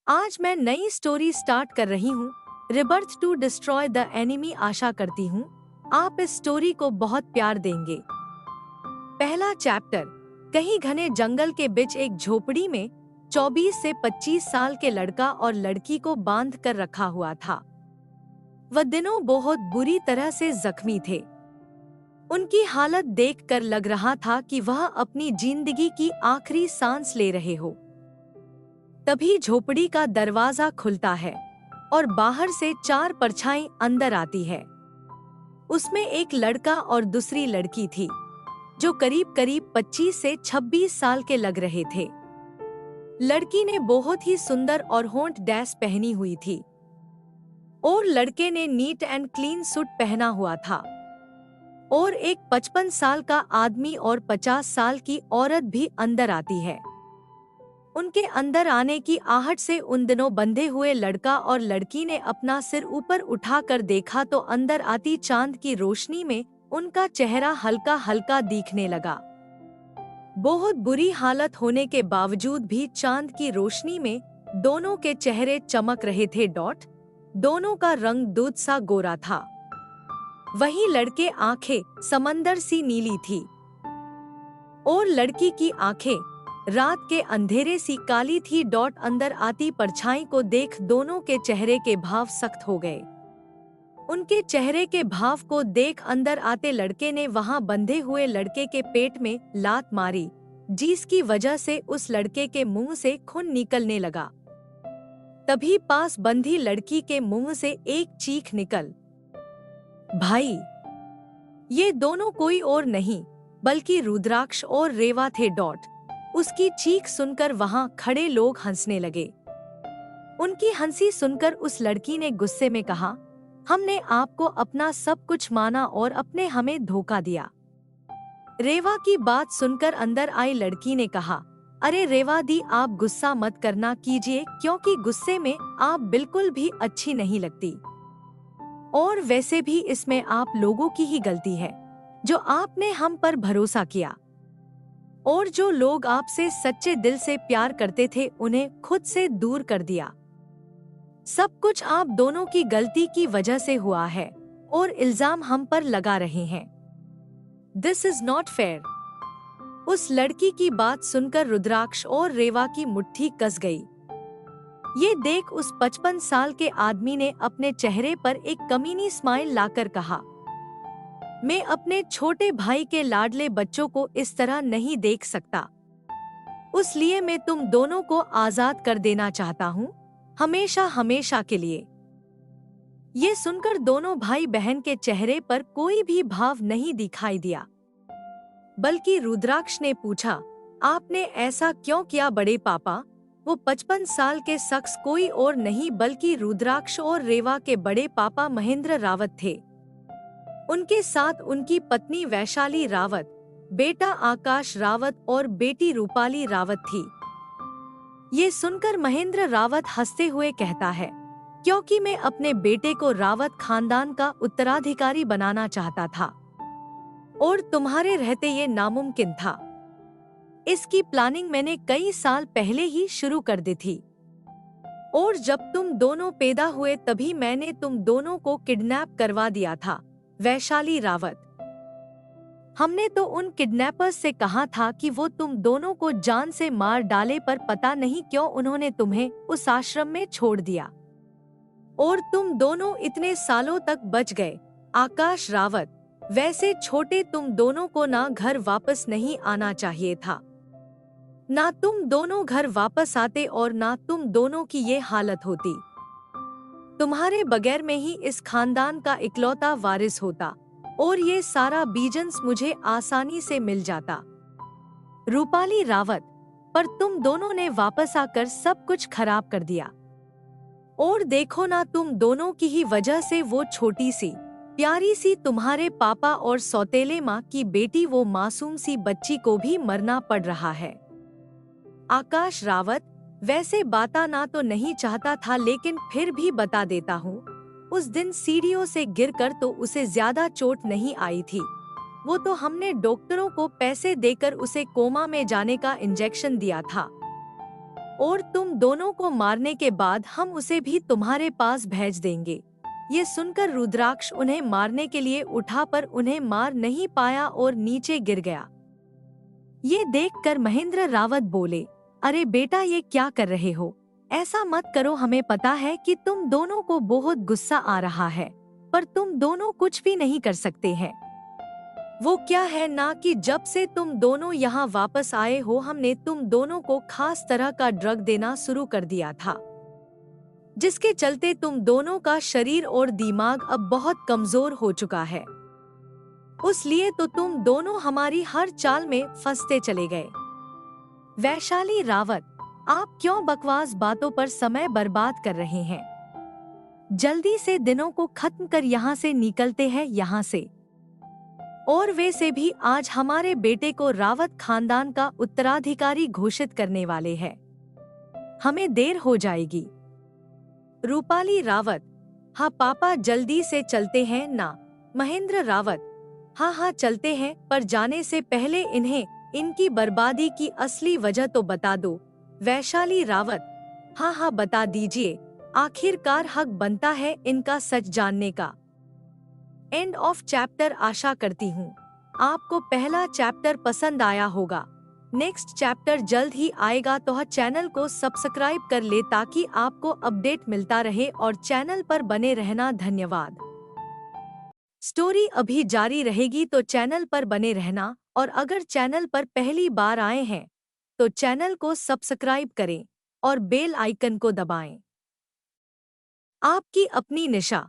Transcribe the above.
आज मैं नई स्टोरी स्टार्ट कर रही हूँ, rebirth to destroy the enemy. आशा करती हूँ आप इस स्टोरी को बहुत प्यार देंगे। पहला चैप्टर। कहीं घने जंगल के बीच एक झोपड़ी में 24 से 25 साल के लड़का और लड़की को बांध कर रखा हुआ था। वह दिनों बहुत बुरी तरह से जख्मी थे। उनकी हालत देखकर लग रहा था कि वह अपनी जिंदगी की आखिरी सांस ले रहे हो। तभी झोपड़ी का दरवाजा खुलता है और बाहर से 4 परछाई अंदर आती है। उसमें एक लड़का और दूसरी लड़की थी, जो करीब करीब 25 से 26 साल के लग रहे थे। लड़की ने बहुत ही सुंदर और होंठ डैश पहनी हुई थी और लड़के ने नीट एंड क्लीन सूट पहना हुआ था। और एक 55 साल का आदमी और 50 साल की औरत भी अंदर आती है। उनके अंदर आने की आहट से उन दिनों बंधे हुए लड़का और लड़की ने अपना सिर ऊपर उठाकर देखा तो अंदर आती चांद की रोशनी में उनका चेहरा हल्का हल्का दिखने लगा। बहुत बुरी हालत होने के बावजूद भी चांद की रोशनी में दोनों के चेहरे चमक रहे थे। दोनों का रंग दूध सा गोरा था। वही लड़के आंखें समंदर सी नीली थी और लड़की की आंखें रात के अंधेरे सी काली थी। अंदर आती परछाई को देख दोनों के चेहरे के भाव सख्त हो गए। उनके चेहरे के भाव को देख अंदर आते लड़के ने वहां बंधे हुए लड़के के पेट में लात मारी, जिसकी वजह से उस लड़के के मुंह से खून निकलने लगा। तभी पास बंधी लड़की के मुंह से एक चीख निकल, भाई! ये दोनों कोई और नहीं बल्कि रुद्राक्ष और रेवा थे। उसकी चीख सुनकर वहां खड़े लोग हंसने लगे। उनकी हंसी सुनकर उस लड़की ने गुस्से में कहा, हमने आपको अपना सब कुछ माना और अपने हमें धोखा दिया। रेवा की बात सुनकर अंदर आई लड़की ने कहा, अरे रेवा दी, आप गुस्सा मत करना कीजिए, क्योंकि गुस्से में आप बिल्कुल भी अच्छी नहीं लगती। और वैसे भी इसमें आप लोगों की ही गलती है, जो आपने हम पर भरोसा किया और जो लोग आपसे सच्चे दिल से प्यार करते थे उन्हें खुद से दूर कर दिया। सब कुछ आप दोनों की गलती की वजह से हुआ है और इल्जाम हम पर लगा रहे हैं। This is not fair. उस लड़की की बात सुनकर रुद्राक्ष और रेवा की मुट्ठी कस गई। ये देख उस 55 साल के आदमी ने अपने चेहरे पर एक कमीनी स्माइल लाकर कहा, मैं अपने छोटे भाई के लाडले बच्चों को इस तरह नहीं देख सकता, उसलिए मैं तुम दोनों को आजाद कर देना चाहता हूँ, हमेशा हमेशा के लिए। ये सुनकर दोनों भाई बहन के चेहरे पर कोई भी भाव नहीं दिखाई दिया, बल्कि रुद्राक्ष ने पूछा, आपने ऐसा क्यों किया बड़े पापा? वो 55 साल के शख्स कोई और नहीं बल्कि रुद्राक्ष और रेवा के बड़े पापा महेंद्र रावत थे। उनके साथ उनकी पत्नी वैशाली रावत, बेटा आकाश रावत और बेटी रूपाली रावत थी। ये सुनकर महेंद्र रावत हंसते हुए कहता है, क्योंकि मैं अपने बेटे को रावत खानदान का उत्तराधिकारी बनाना चाहता था और तुम्हारे रहते ये नामुमकिन था। इसकी प्लानिंग मैंने कई साल पहले ही शुरू कर दी थी और जब तुम दोनों पैदा हुए तभी मैंने तुम दोनों को किडनैप करवा दिया था। वैशाली रावत, हमने तो उन किडनैपर्स से कहा था कि वो तुम दोनों को जान से मार डाले, पर पता नहीं क्यों उन्होंने तुम्हें उस आश्रम में छोड़ दिया और तुम दोनों इतने सालों तक बच गए। आकाश रावत, वैसे छोटे तुम दोनों को ना घर वापस नहीं आना चाहिए था, ना तुम दोनों घर वापस आते और ना तुम दोनों की ये हालत होती। तुम्हारे बगैर में ही इस खानदान का इकलौता वारिस होता और ये सारा बिजनेस मुझे आसानी से मिल जाता। रूपाली रावत, पर तुम दोनों ने वापस आकर सब कुछ खराब कर दिया और देखो ना, तुम दोनों की ही वजह से वो छोटी सी प्यारी सी तुम्हारे पापा और सौतेले माँ की बेटी, वो मासूम सी बच्ची को भी मरना पड़ रहा है। आकाश रावत, वैसे बताना तो नहीं चाहता था लेकिन फिर भी बता देता हूँ। उस दिन सीढ़ियों से गिरकर तो उसे ज्यादा चोट नहीं आई थी, वो तो हमने डॉक्टरों को पैसे देकर उसे कोमा में जाने का इंजेक्शन दिया था। और तुम दोनों को मारने के बाद हम उसे भी तुम्हारे पास भेज देंगे। ये सुनकर रुद्राक्ष उन्हें मारने के लिए उठा पर उन्हें मार नहीं पाया और नीचे गिर गया। ये देखकर महेंद्र रावत बोले, अरे बेटा ये क्या कर रहे हो? ऐसा मत करो, हमें पता है कि तुम दोनों को बहुत गुस्सा आ रहा है, पर तुम दोनों कुछ भी नहीं कर सकते हैं। वो क्या है ना कि जब से तुम दोनों यहाँ वापस आए हो हमने तुम दोनों को खास तरह का ड्रग देना शुरू कर दिया था, जिसके चलते तुम दोनों का शरीर और दिमाग अब बहुत कमजोर हो चुका है। उसलिए तो तुम दोनों हमारी हर चाल में फंसते चले गए। वैशाली रावत, आप क्यों बकवास बातों पर समय बर्बाद कर रहे हैं? जल्दी से दिनों को खत्म कर यहाँ से निकलते हैं यहाँ से। और वैसे भी आज हमारे बेटे को रावत खानदान का उत्तराधिकारी घोषित करने वाले हैं, हमें देर हो जाएगी। रूपाली रावत, हाँ पापा जल्दी से चलते हैं ना। महेंद्र रावत, हाँ हाँ चलते हैं, पर जाने से पहले इन्हें इनकी बर्बादी की असली वजह तो बता दो। वैशाली रावत, हाँ हाँ बता दीजिए, आखिरकार हक बनता है इनका सच जानने का। End of chapter. आशा करती हूँ आपको पहला चैप्टर पसंद आया होगा। नेक्स्ट चैप्टर जल्द ही आएगा, तो चैनल को सब्सक्राइब कर ले ताकि आपको अपडेट मिलता रहे और चैनल पर बने रहना। धन्यवाद। स्टोरी अभी जारी रहेगी तो चैनल पर बने रहना, और अगर चैनल पर पहली बार आए हैं तो चैनल को सब्सक्राइब करें और बेल आइकन को दबाएं। आपकी अपनी निशा।